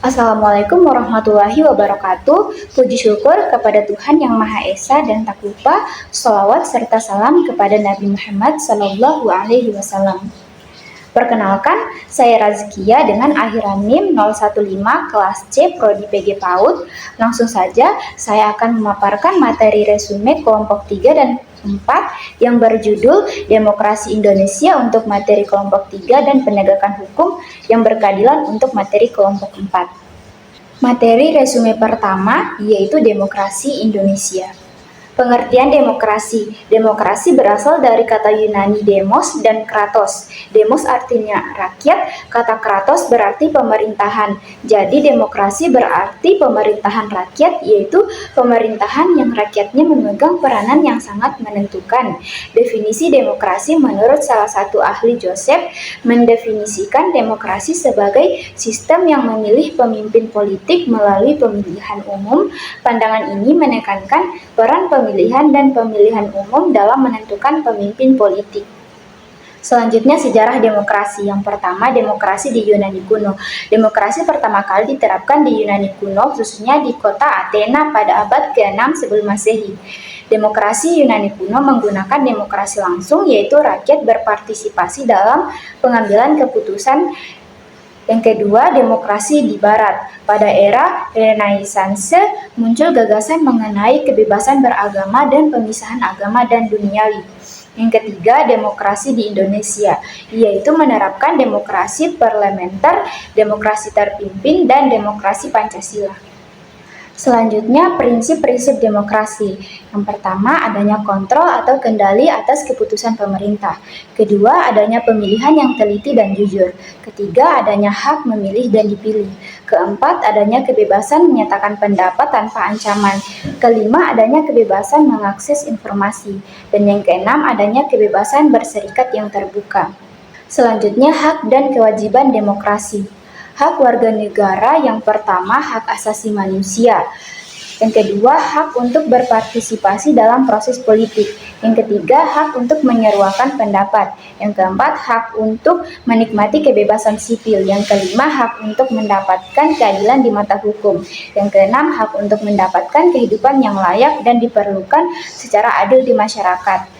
Assalamualaikum warahmatullahi wabarakatuh. Puji syukur kepada Tuhan Yang Maha Esa dan tak lupa sholawat serta salam kepada Nabi Muhammad Sallallahu Alaihi Wasallam. Perkenalkan, saya Razkia dengan akhiran NIM 015 kelas C Prodi PG PAUD. Langsung saja, saya akan memaparkan materi resume kelompok 3 dan 4 yang berjudul Demokrasi Indonesia untuk materi kelompok 3 dan penegakan hukum yang berkeadilan untuk materi kelompok 4. Materi resume pertama yaitu Demokrasi Indonesia. Pengertian demokrasi. Demokrasi berasal dari kata Yunani demos dan kratos. Demos artinya rakyat, kata kratos berarti pemerintahan. Jadi demokrasi berarti pemerintahan rakyat, yaitu pemerintahan yang rakyatnya memegang peranan yang sangat menentukan. Definisi demokrasi menurut salah satu ahli Joseph mendefinisikan demokrasi sebagai sistem yang memilih pemimpin politik melalui pemilihan umum. Pandangan ini menekankan peran pemilihan dan pemilihan umum dalam menentukan pemimpin politik. Selanjutnya sejarah demokrasi. Yang pertama, demokrasi di Yunani kuno. Demokrasi pertama kali diterapkan di Yunani kuno, khususnya di kota Athena pada abad ke-6 sebelum Masehi. Demokrasi Yunani kuno menggunakan demokrasi langsung, yaitu rakyat berpartisipasi dalam pengambilan keputusan. Yang kedua, demokrasi di Barat. Pada era Renaissance muncul gagasan mengenai kebebasan beragama dan pemisahan agama dan duniawi. Yang ketiga, demokrasi di Indonesia, yaitu menerapkan demokrasi parlementer, demokrasi terpimpin, dan demokrasi Pancasila. Selanjutnya, prinsip-prinsip demokrasi. Yang pertama, adanya kontrol atau kendali atas keputusan pemerintah. Kedua, adanya pemilihan yang teliti dan jujur. Ketiga, adanya hak memilih dan dipilih. Keempat, adanya kebebasan menyatakan pendapat tanpa ancaman. Kelima, adanya kebebasan mengakses informasi. Dan yang keenam, adanya kebebasan berserikat yang terbuka. Selanjutnya, hak dan kewajiban demokrasi. Hak warga negara, yang pertama hak asasi manusia, yang kedua hak untuk berpartisipasi dalam proses politik, yang ketiga hak untuk menyeruakan pendapat, yang keempat hak untuk menikmati kebebasan sipil, yang kelima hak untuk mendapatkan keadilan di mata hukum, yang keenam hak untuk mendapatkan kehidupan yang layak dan diperlukan secara adil di masyarakat.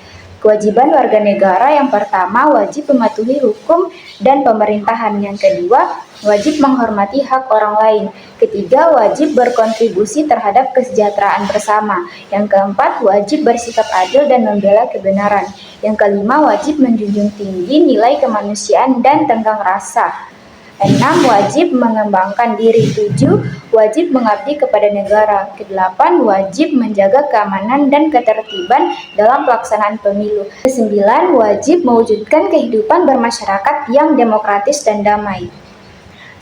Kewajiban warga negara, yang pertama wajib mematuhi hukum dan pemerintahan, yang kedua wajib menghormati hak orang lain, ketiga wajib berkontribusi terhadap kesejahteraan bersama, yang keempat wajib bersikap adil dan membela kebenaran, yang kelima wajib menjunjung tinggi nilai kemanusiaan dan tenggang rasa. 6. Wajib mengembangkan diri. 7. Wajib mengabdi kepada negara. 8. Wajib menjaga keamanan dan ketertiban dalam pelaksanaan pemilu. 9. Wajib mewujudkan kehidupan bermasyarakat yang demokratis dan damai.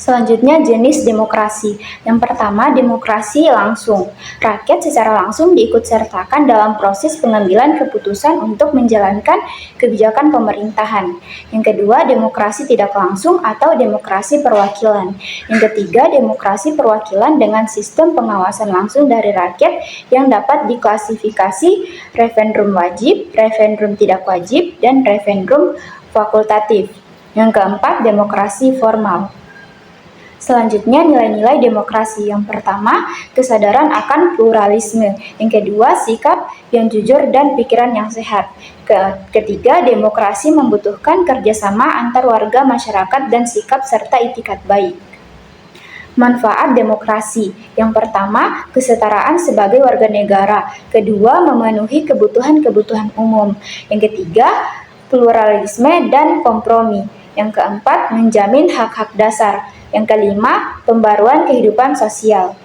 Selanjutnya, jenis demokrasi. Yang pertama, demokrasi langsung. Rakyat secara langsung diikutsertakan dalam proses pengambilan keputusan untuk menjalankan kebijakan pemerintahan. Yang kedua, demokrasi tidak langsung atau demokrasi perwakilan. Yang ketiga, demokrasi perwakilan dengan sistem pengawasan langsung dari rakyat yang dapat diklasifikasi referendum wajib, referendum tidak wajib, dan referendum fakultatif. Yang keempat, demokrasi formal. Selanjutnya, nilai-nilai demokrasi. Yang pertama, kesadaran akan pluralisme. Yang kedua, sikap yang jujur dan pikiran yang sehat. Ketiga, demokrasi membutuhkan kerjasama antar warga masyarakat dan sikap serta itikat baik. Manfaat demokrasi. Yang pertama, kesetaraan sebagai warga negara. Kedua, memenuhi kebutuhan-kebutuhan umum. Yang ketiga, pluralisme dan kompromi. Yang keempat, menjamin hak-hak dasar. Yang kelima, pembaruan kehidupan sosial.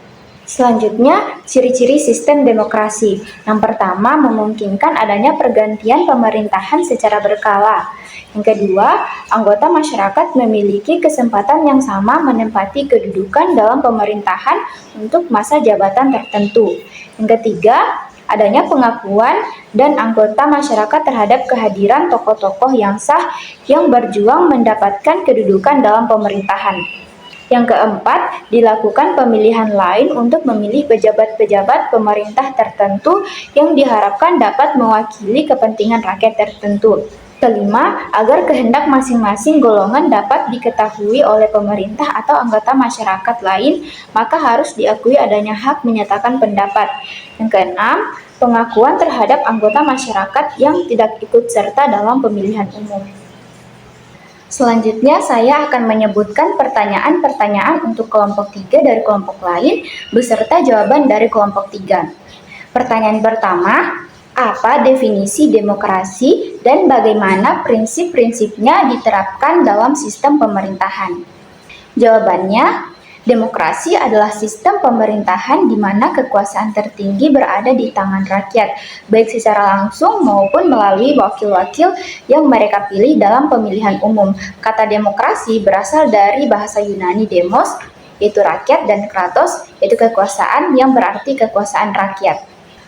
Selanjutnya, ciri-ciri sistem demokrasi. Yang pertama, memungkinkan adanya pergantian pemerintahan secara berkala. Yang kedua, anggota masyarakat memiliki kesempatan yang sama menempati kedudukan dalam pemerintahan untuk masa jabatan tertentu. Yang ketiga, adanya pengakuan dan anggota masyarakat terhadap kehadiran tokoh-tokoh yang sah yang berjuang mendapatkan kedudukan dalam pemerintahan. Yang keempat, dilakukan pemilihan lain untuk memilih pejabat-pejabat pemerintah tertentu yang diharapkan dapat mewakili kepentingan rakyat tertentu. Kelima, agar kehendak masing-masing golongan dapat diketahui oleh pemerintah atau anggota masyarakat lain, maka harus diakui adanya hak menyatakan pendapat. Yang keenam, pengakuan terhadap anggota masyarakat yang tidak ikut serta dalam pemilihan umum. Selanjutnya, saya akan menyebutkan pertanyaan-pertanyaan untuk kelompok 3 dari kelompok lain, beserta jawaban dari kelompok 3. Pertanyaan pertama, apa definisi demokrasi dan bagaimana prinsip-prinsipnya diterapkan dalam sistem pemerintahan? Jawabannya, demokrasi adalah sistem pemerintahan di mana kekuasaan tertinggi berada di tangan rakyat, baik secara langsung maupun melalui wakil-wakil yang mereka pilih dalam pemilihan umum. Kata demokrasi berasal dari bahasa Yunani demos, yaitu rakyat, dan kratos, yaitu kekuasaan yang berarti kekuasaan rakyat.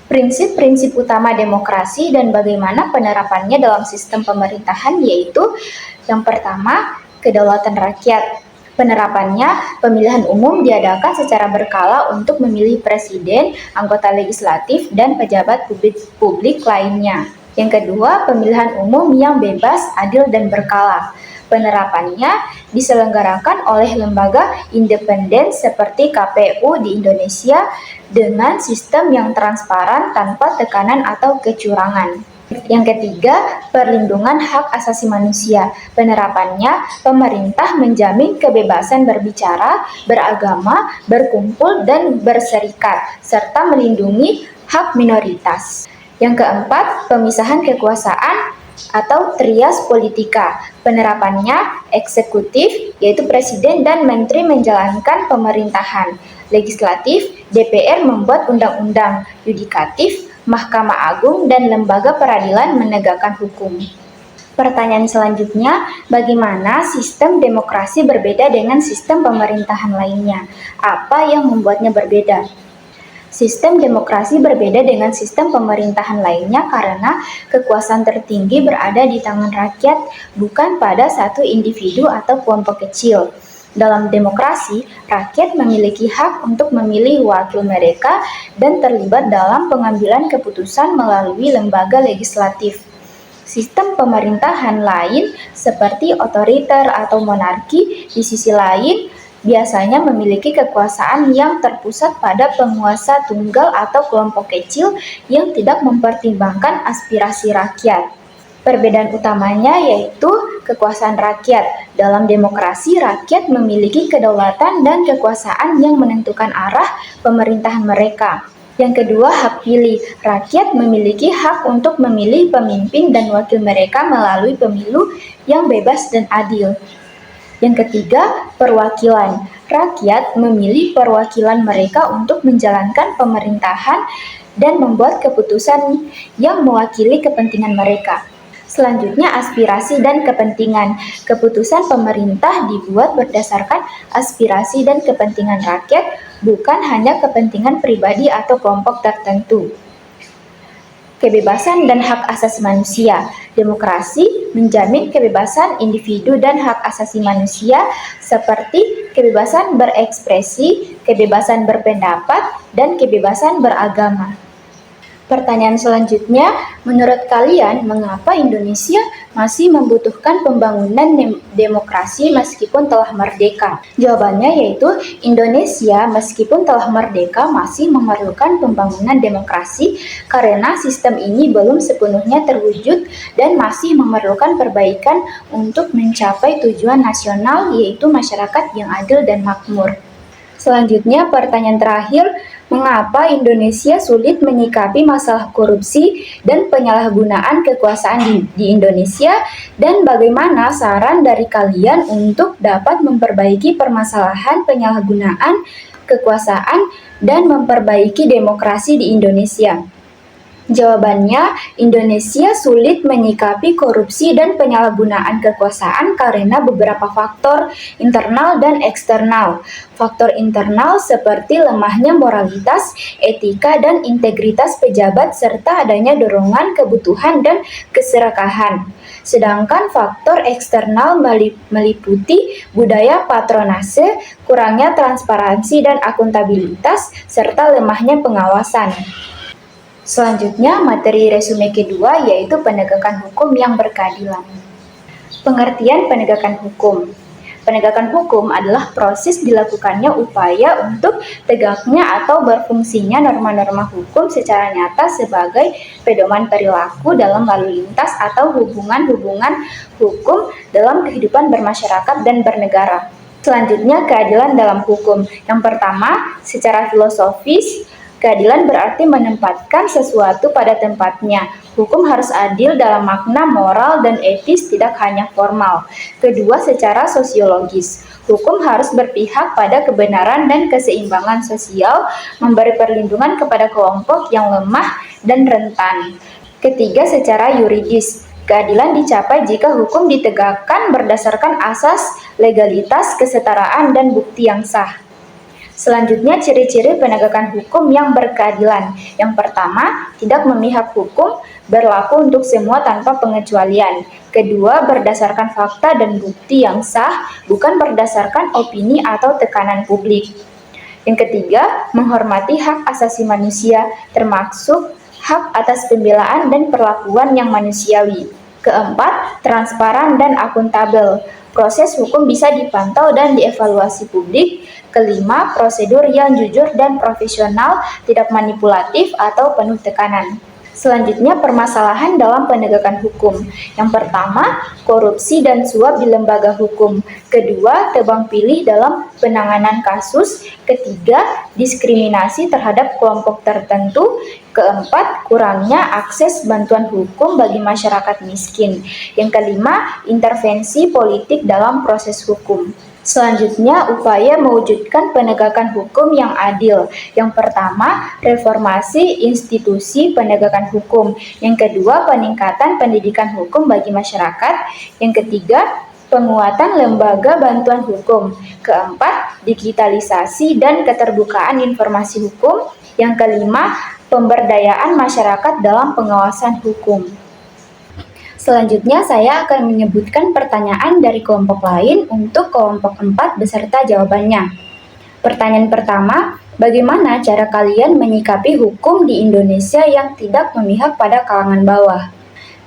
Prinsip-prinsip utama demokrasi dan bagaimana penerapannya dalam sistem pemerintahan yaitu yang pertama, kedaulatan rakyat. Penerapannya, pemilihan umum diadakan secara berkala untuk memilih presiden, anggota legislatif, dan pejabat publik lainnya. Yang kedua, pemilihan umum yang bebas, adil, dan berkala. Penerapannya diselenggarakan oleh lembaga independen seperti KPU di Indonesia dengan sistem yang transparan tanpa tekanan atau kecurangan. Yang ketiga, perlindungan hak asasi manusia. Penerapannya, pemerintah menjamin kebebasan berbicara, beragama, berkumpul, dan berserikat, serta melindungi hak minoritas. Yang keempat, pemisahan kekuasaan atau trias politika. Penerapannya eksekutif, yaitu presiden dan menteri menjalankan pemerintahan. Legislatif, DPR membuat undang-undang. Yudikatif, Mahkamah Agung dan lembaga peradilan menegakkan hukum. Pertanyaan selanjutnya, bagaimana sistem demokrasi berbeda dengan sistem pemerintahan lainnya? Apa yang membuatnya berbeda? Sistem demokrasi berbeda dengan sistem pemerintahan lainnya karena kekuasaan tertinggi berada di tangan rakyat, bukan pada satu individu atau kelompok kecil. Dalam demokrasi, rakyat memiliki hak untuk memilih wakil mereka dan terlibat dalam pengambilan keputusan melalui lembaga legislatif. Sistem pemerintahan lain seperti otoriter atau monarki di sisi lain biasanya memiliki kekuasaan yang terpusat pada penguasa tunggal atau kelompok kecil yang tidak mempertimbangkan aspirasi rakyat. Perbedaan utamanya yaitu kekuasaan rakyat. Dalam demokrasi, rakyat memiliki kedaulatan dan kekuasaan yang menentukan arah pemerintahan mereka. Yang kedua, hak pilih. Rakyat memiliki hak untuk memilih pemimpin dan wakil mereka melalui pemilu yang bebas dan adil. Yang ketiga, perwakilan. Rakyat memilih perwakilan mereka untuk menjalankan pemerintahan dan membuat keputusan yang mewakili kepentingan mereka. Selanjutnya, aspirasi dan kepentingan. Keputusan pemerintah dibuat berdasarkan aspirasi dan kepentingan rakyat, bukan hanya kepentingan pribadi atau kelompok tertentu. Kebebasan dan hak asasi manusia. Demokrasi menjamin kebebasan individu dan hak asasi manusia seperti kebebasan berekspresi, kebebasan berpendapat, dan kebebasan beragama. Pertanyaan selanjutnya, menurut kalian mengapa Indonesia masih membutuhkan pembangunan demokrasi meskipun telah merdeka? Jawabannya yaitu Indonesia meskipun telah merdeka masih memerlukan pembangunan demokrasi karena sistem ini belum sepenuhnya terwujud dan masih memerlukan perbaikan untuk mencapai tujuan nasional yaitu masyarakat yang adil dan makmur. Selanjutnya, pertanyaan terakhir, mengapa Indonesia sulit menyikapi masalah korupsi dan penyalahgunaan kekuasaan di Indonesia, dan bagaimana saran dari kalian untuk dapat memperbaiki permasalahan penyalahgunaan kekuasaan dan memperbaiki demokrasi di Indonesia? Jawabannya, Indonesia sulit menyikapi korupsi dan penyalahgunaan kekuasaan karena beberapa faktor internal dan eksternal. Faktor internal seperti lemahnya moralitas, etika, dan integritas pejabat serta adanya dorongan kebutuhan dan keserakahan. Sedangkan faktor eksternal meliputi budaya patronase, kurangnya transparansi dan akuntabilitas, serta lemahnya pengawasan. Selanjutnya, materi resume kedua yaitu penegakan hukum yang berkeadilan. Pengertian penegakan hukum. Penegakan hukum adalah proses dilakukannya upaya untuk tegaknya atau berfungsinya norma-norma hukum secara nyata sebagai pedoman perilaku dalam lalu lintas atau hubungan-hubungan hukum dalam kehidupan bermasyarakat dan bernegara. Selanjutnya, keadilan dalam hukum. Yang pertama, secara filosofis, keadilan berarti menempatkan sesuatu pada tempatnya. Hukum harus adil dalam makna moral dan etis, tidak hanya formal. Kedua, secara sosiologis. Hukum harus berpihak pada kebenaran dan keseimbangan sosial, memberi perlindungan kepada kelompok yang lemah dan rentan. Ketiga, secara yuridis. Keadilan dicapai jika hukum ditegakkan berdasarkan asas legalitas, kesetaraan, dan bukti yang sah. Selanjutnya, ciri-ciri penegakan hukum yang berkeadilan. Yang pertama, tidak memihak hukum, berlaku untuk semua tanpa pengecualian. Kedua, berdasarkan fakta dan bukti yang sah, bukan berdasarkan opini atau tekanan publik. Yang ketiga, menghormati hak asasi manusia, termasuk hak atas pembelaan dan perlakuan yang manusiawi. Keempat, transparan dan akuntabel. Proses hukum bisa dipantau dan dievaluasi publik. Kelima, prosedur yang jujur dan profesional, tidak manipulatif atau penuh tekanan. Selanjutnya, permasalahan dalam penegakan hukum. Yang pertama, korupsi dan suap di lembaga hukum. Kedua, tebang pilih dalam penanganan kasus. Ketiga, diskriminasi terhadap kelompok tertentu. Keempat, kurangnya akses bantuan hukum bagi masyarakat miskin. Yang kelima, intervensi politik dalam proses hukum. Selanjutnya, upaya mewujudkan penegakan hukum yang adil. Yang pertama, reformasi institusi penegakan hukum. Yang kedua, peningkatan pendidikan hukum bagi masyarakat. Yang ketiga, penguatan lembaga bantuan hukum. Keempat, digitalisasi dan keterbukaan informasi hukum. Yang kelima, pemberdayaan masyarakat dalam pengawasan hukum. Selanjutnya, saya akan menyebutkan pertanyaan dari kelompok lain untuk kelompok 4 beserta jawabannya. Pertanyaan pertama, bagaimana cara kalian menyikapi hukum di Indonesia yang tidak memihak pada kalangan bawah?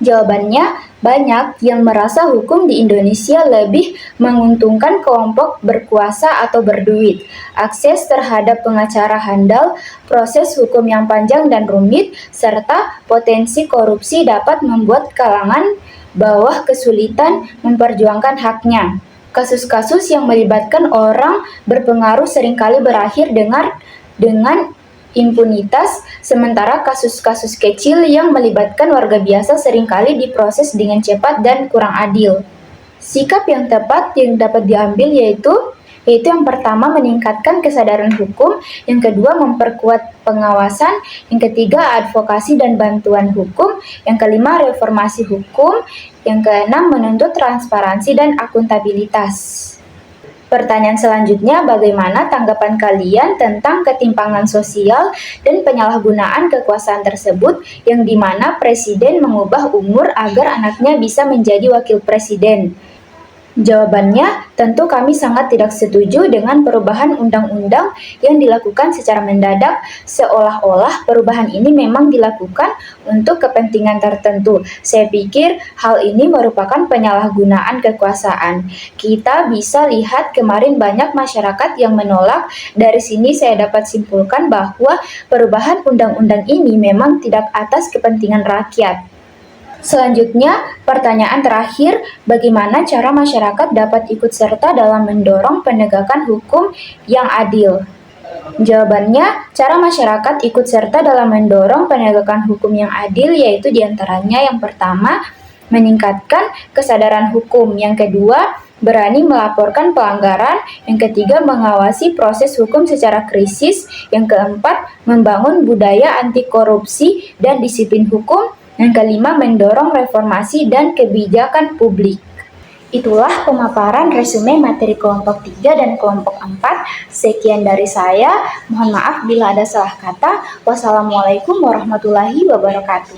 Jawabannya, banyak yang merasa hukum di Indonesia lebih menguntungkan kelompok berkuasa atau berduit, akses terhadap pengacara handal, proses hukum yang panjang dan rumit, serta potensi korupsi dapat membuat kalangan bawah kesulitan memperjuangkan haknya. Kasus-kasus yang melibatkan orang berpengaruh seringkali berakhir dengan impunitas, sementara kasus-kasus kecil yang melibatkan warga biasa seringkali diproses dengan cepat dan kurang adil. Sikap yang tepat yang dapat diambil yaitu yang pertama, meningkatkan kesadaran hukum, yang kedua, memperkuat pengawasan, yang ketiga, advokasi dan bantuan hukum, yang kelima, reformasi hukum, yang keenam, menuntut transparansi dan akuntabilitas. Pertanyaan selanjutnya, bagaimana tanggapan kalian tentang ketimpangan sosial dan penyalahgunaan kekuasaan tersebut yang dimana presiden mengubah umur agar anaknya bisa menjadi wakil presiden? Jawabannya, tentu kami sangat tidak setuju dengan perubahan undang-undang yang dilakukan secara mendadak, seolah-olah perubahan ini memang dilakukan untuk kepentingan tertentu. Saya pikir hal ini merupakan penyalahgunaan kekuasaan. Kita bisa lihat kemarin banyak masyarakat yang menolak. Dari sini saya dapat simpulkan bahwa perubahan undang-undang ini memang tidak atas kepentingan rakyat. Selanjutnya, pertanyaan terakhir, bagaimana cara masyarakat dapat ikut serta dalam mendorong penegakan hukum yang adil? Jawabannya, cara masyarakat ikut serta dalam mendorong penegakan hukum yang adil yaitu diantaranya yang pertama, meningkatkan kesadaran hukum, yang kedua, berani melaporkan pelanggaran, yang ketiga, mengawasi proses hukum secara krisis, yang keempat, membangun budaya anti korupsi dan disiplin hukum, yang kelima, mendorong reformasi dan kebijakan publik. Itulah pemaparan resume materi kelompok 3 dan kelompok 4. Sekian dari saya. Mohon maaf bila ada salah kata. Wassalamualaikum warahmatullahi wabarakatuh.